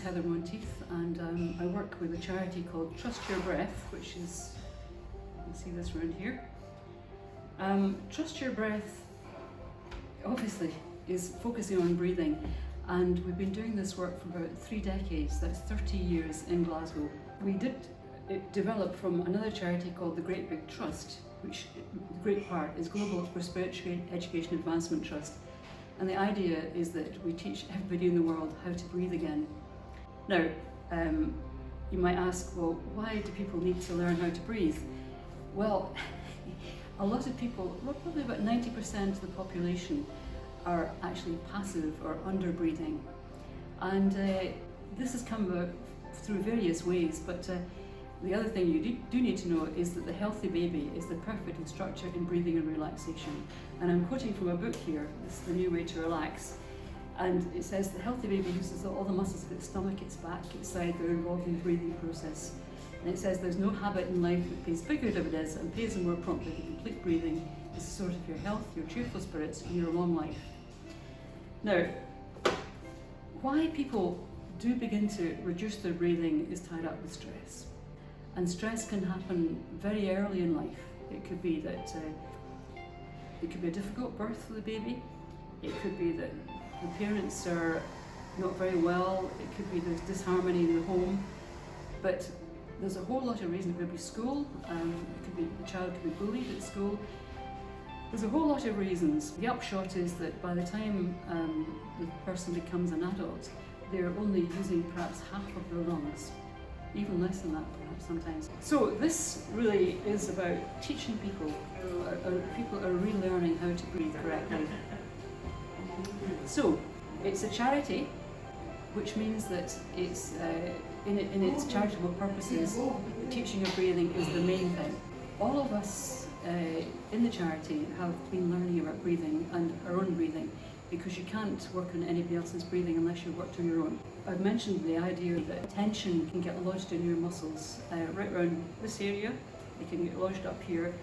Heather Monteith, and I work with a charity called Trust Your Breath, which is, you can see this around here. Trust Your Breath obviously is focusing on breathing, and we've been doing this work for about 3 decades, that's 30 years in Glasgow. It developed from another charity called the Great Big Trust, which the great part is Global Respiratory Education Advancement Trust. And the idea is that we teach everybody in the world how to breathe again. Now, you might ask, well, why do people need to learn how to breathe? Well, a lot of people, well, probably about 90% of the population are actually passive or under breathing. And this has come about through various ways, but the other thing you do need to know is that the healthy baby is the perfect instructor in breathing and relaxation. And I'm quoting from a book here, this is The New Way to Relax. And it says the healthy baby uses all the muscles of its stomach, its back, its side that are involved in the breathing process. And it says there's no habit in life that pays bigger dividends and pays more promptly than complete breathing is the source of your health, your cheerful spirits, and your long life. Now, why people do begin to reduce their breathing is tied up with stress. And stress can happen very early in life. It could be that it could be a difficult birth for the baby. It could be that the parents are not very well. It could be there's disharmony in the home. But there's a whole lot of reasons. It could be school. The child could be bullied at school. There's a whole lot of reasons. The upshot is that by the time the person becomes an adult, they're only using perhaps half of their lungs. Even less than that perhaps sometimes. So this really is about teaching people, people are relearning how to breathe correctly. So it's a charity, which means that it's in its charitable purposes, the teaching of breathing is the main thing. All of us in the charity have been learning about breathing and our own breathing, because you can't work on anybody else's breathing unless you've worked on your own. I've mentioned the idea that tension can get lodged in your muscles right around this area. It can get lodged up here.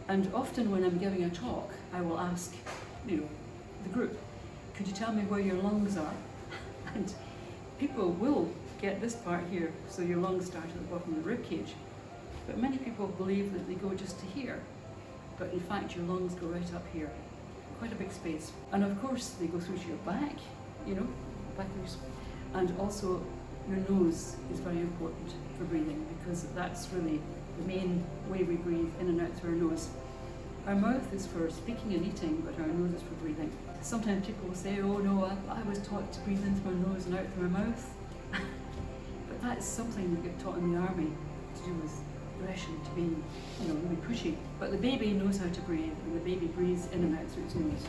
And often when I'm giving a talk, I will ask, the group, could you tell me where your lungs are? And people will get this part here, so your lungs start at the bottom of the rib cage. But many people believe that they go just to here. But in fact, your lungs go right up here. Quite a big space. And of course, they go through to your back, back of your spine. And also, your nose is very important for breathing, because that's really the main way we breathe, in and out through our nose. Our mouth is for speaking and eating, but our nose is for breathing. Sometimes people will say, oh no, I was taught to breathe in through my nose and out through my mouth. But that's something we get taught in the army to do with aggression, to be really pushy. But the baby knows how to breathe, and the baby breathes in and out through its nose.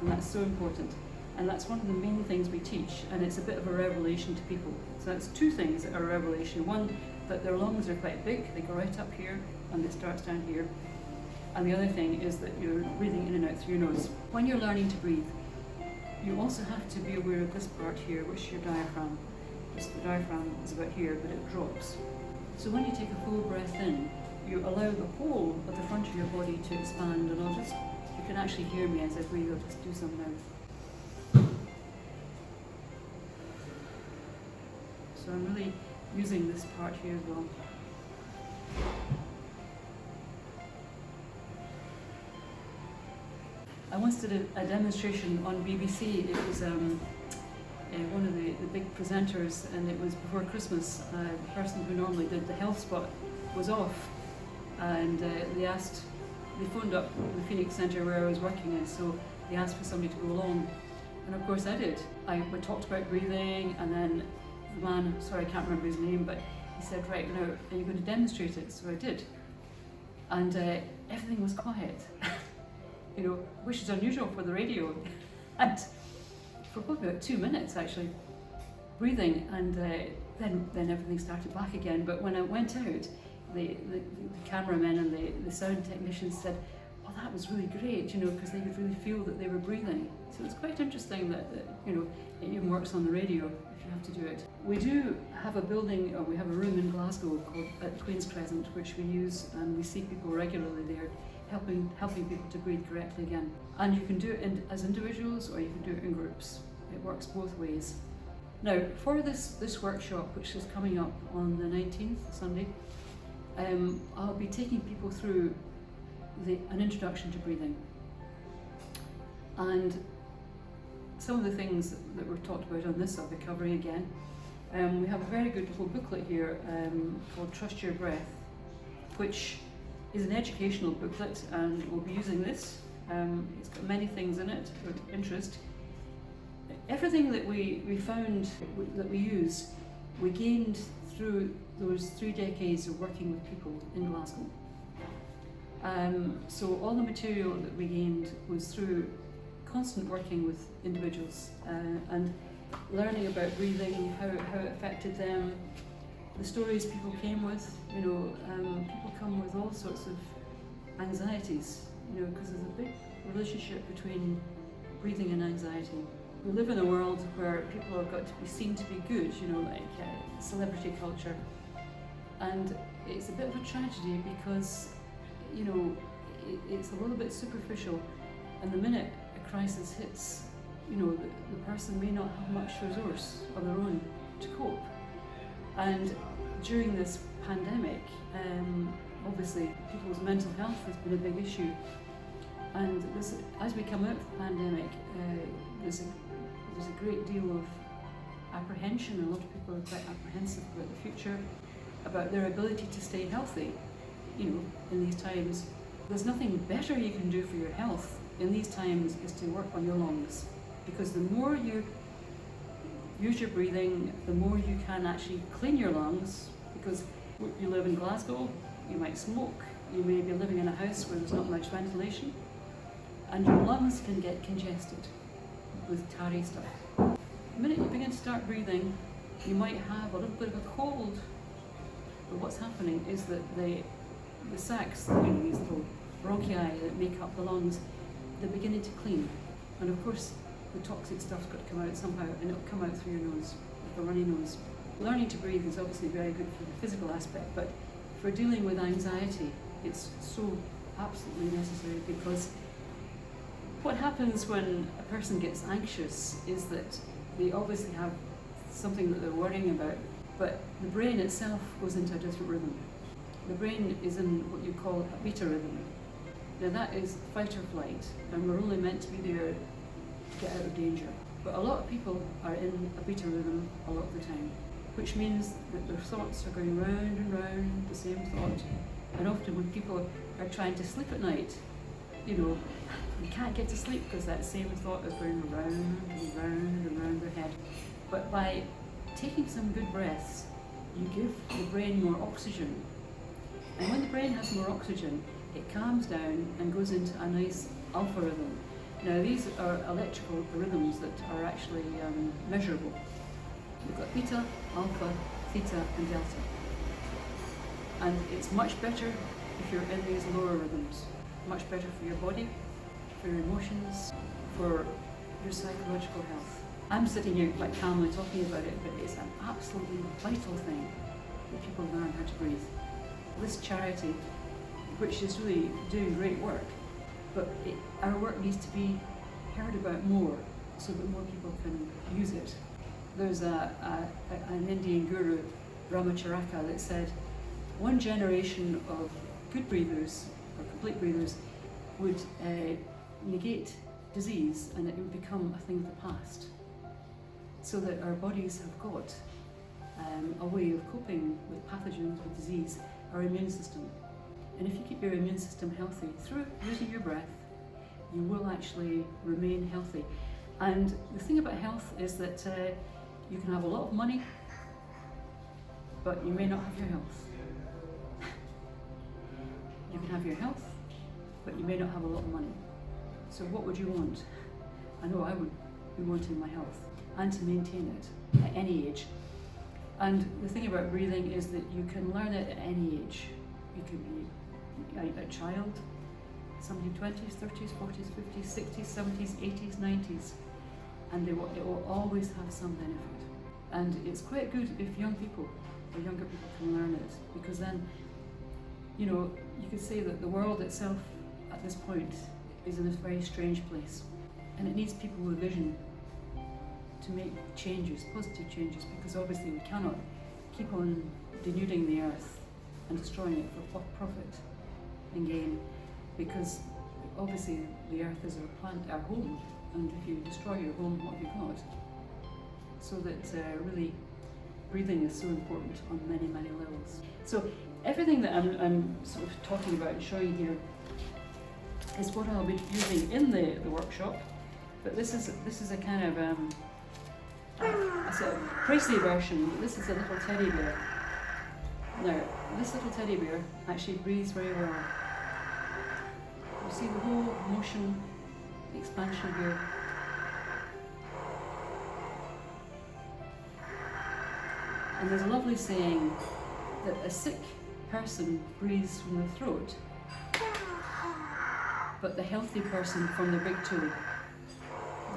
And that's so important. And that's one of the main things we teach, and it's a bit of a revelation to people. So that's 2 things that are a revelation. One, that their lungs are quite big, they go right up here, and it starts down here. And the other thing is that you're breathing in and out through your nose. When you're learning to breathe, you also have to be aware of this part here, which is your diaphragm. The diaphragm is about here, but it drops. So when you take a full breath in, you allow the whole of the front of your body to expand, and you can actually hear me as I breathe. I'll just do some now. So I'm really using this part here as well. I once did a demonstration on BBC. It was one of the big presenters, and it was before Christmas. The person who normally did the health spot was off, and they phoned up the Phoenix Centre where I was working in, so they asked for somebody to go along, and of course I did. We talked about breathing, and then the man, sorry I can't remember his name, but he said, right, now are you going to demonstrate it? So I did, and everything was quiet, which is unusual for the radio. And for probably about 2 minutes actually, breathing, and then everything started back again. But when I went out, the cameramen and the sound technicians said, oh, that was really great, because they could really feel that they were breathing. So it's quite interesting that it even works on the radio if you have to do it. We do have a building, or we have a room in Glasgow called at Queen's Crescent, which we use, and we see people regularly there, helping people to breathe correctly again. And you can do it as individuals, or you can do it in groups. It works both ways. Now, for this workshop, which is coming up on the 19th, Sunday, I'll be taking people through an introduction to breathing. And some of the things that were talked about on this I'll be covering again. We have a very good little booklet here called Trust Your Breath, which is an educational booklet, and we'll be using this. It's got many things in it of interest. Everything that we found that we use, we gained through those 3 decades of working with people in Glasgow. So all the material that we gained was through constant working with individuals and learning about breathing, how it affected them, the stories people came with. People come with all sorts of anxieties, because there's a big relationship between breathing and anxiety. We live in a world where people have got to be seen to be good, like celebrity culture. And it's a bit of a tragedy because, it's a little bit superficial. And the minute a crisis hits, the person may not have much resource of their own to cope. And during this pandemic, obviously people's mental health has been a big issue. And as we come out of the pandemic, there's a great deal of apprehension. A lot of people are quite apprehensive about the future, about their ability to stay healthy. In these times, there's nothing better you can do for your health in these times is to work on your lungs, because the more you use your breathing, the more you can actually clean your lungs. Because you live in Glasgow, you might smoke, you may be living in a house where there's not much ventilation, and your lungs can get congested with tarry stuff. The minute you begin to start breathing, you might have a little bit of a cold, but what's happening is that the sacs, these little bronchi that make up the lungs, they're beginning to clean. And of course, the toxic stuff's got to come out somehow, and it'll come out through your nose, like a runny nose. Learning to breathe is obviously very good for the physical aspect, but for dealing with anxiety, it's so absolutely necessary, because what happens when a person gets anxious is that they obviously have something that they're worrying about, but the brain itself goes into a different rhythm. The brain is in what you call a beta rhythm. Now that is fight or flight, and we're only meant to be there to get out of danger. But a lot of people are in a beta rhythm a lot of the time, which means that their thoughts are going round and round, the same thought. And often when people are trying to sleep at night, you can't get to sleep because that same thought is going round and round and round their head. But by taking some good breaths, you give the brain more oxygen. And when the brain has more oxygen, it calms down and goes into a nice alpha rhythm. Now these are electrical rhythms that are actually measurable. We've got beta, alpha, theta and delta. And it's much better if you're in these lower rhythms. Much better for your body, for your emotions, for your psychological health. I'm sitting here quite calmly talking about it, but it's an absolutely vital thing that people learn how to breathe. This charity, which is really doing great work, but our work needs to be heard about more so that more people can use it. There's an Indian guru, Brahmacharaka, that said one generation of good breathers or complete breathers would negate disease, and it would become a thing of the past. So that our bodies have got a way of coping with pathogens, with disease, our immune system. And if you keep your immune system healthy through using your breath, you will actually remain healthy. And the thing about health is that you can have a lot of money, but you may not have your health. You can have your health, but you may not have a lot of money. So what would you want? I know I would be wanting my health and to maintain it at any age. And the thing about breathing is that you can learn it at any age. You can be a child, somebody 20s, 30s, 40s, 50s, 60s, 70s, 80s, 90s, and it will always have some benefit. And it's quite good if young people or younger people can learn it, because then, you could say that the world itself at this point is in a very strange place, and it needs people with vision to make changes, positive changes, because obviously we cannot keep on denuding the earth and destroying it for profit and gain, because obviously the earth is our home, and if you destroy your home, what have you got? So that really breathing is so important on many, many levels. So everything that I'm sort of talking about and showing here is what I'll be using in the workshop, but this is a kind of a sort of Presley version. This is a little teddy bear. Now, this little teddy bear actually breathes very well. You see the whole motion, expansion here. And there's a lovely saying that a sick person breathes from the throat, but the healthy person from the big toe.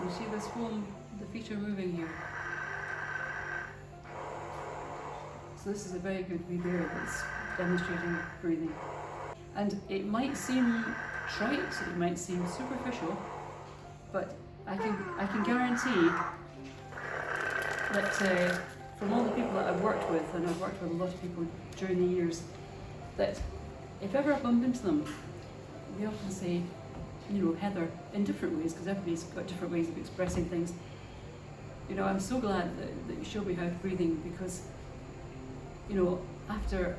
You see this whole, the feet are moving here. So this is a very good wee bear that's demonstrating breathing. And it might seem trite, it might seem superficial, but I can guarantee that from all the people that I've worked with, and I've worked with a lot of people during the years, that if ever I bump into them, they often say, you know, Heather, in different ways, because everybody's got different ways of expressing things. You know, I'm so glad that you showed me how to breathing, because, you know, after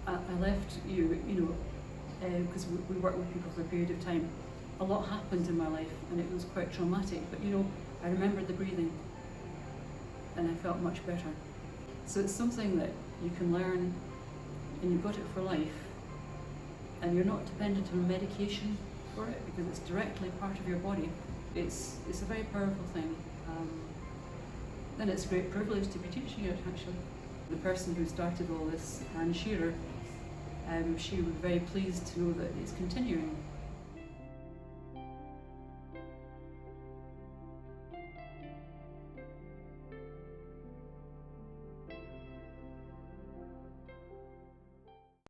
I left you, you know, because we worked with people for a period of time, a lot happened in my life, and it was quite traumatic. But you know, I remembered the breathing, and I felt much better. So it's something that you can learn, and you've got it for life, and you're not dependent on medication for it, because it's directly part of your body. It's a very powerful thing, and it's a great privilege to be teaching it, actually. The person who started all this, Anne Shearer, she was very pleased to know that it's continuing.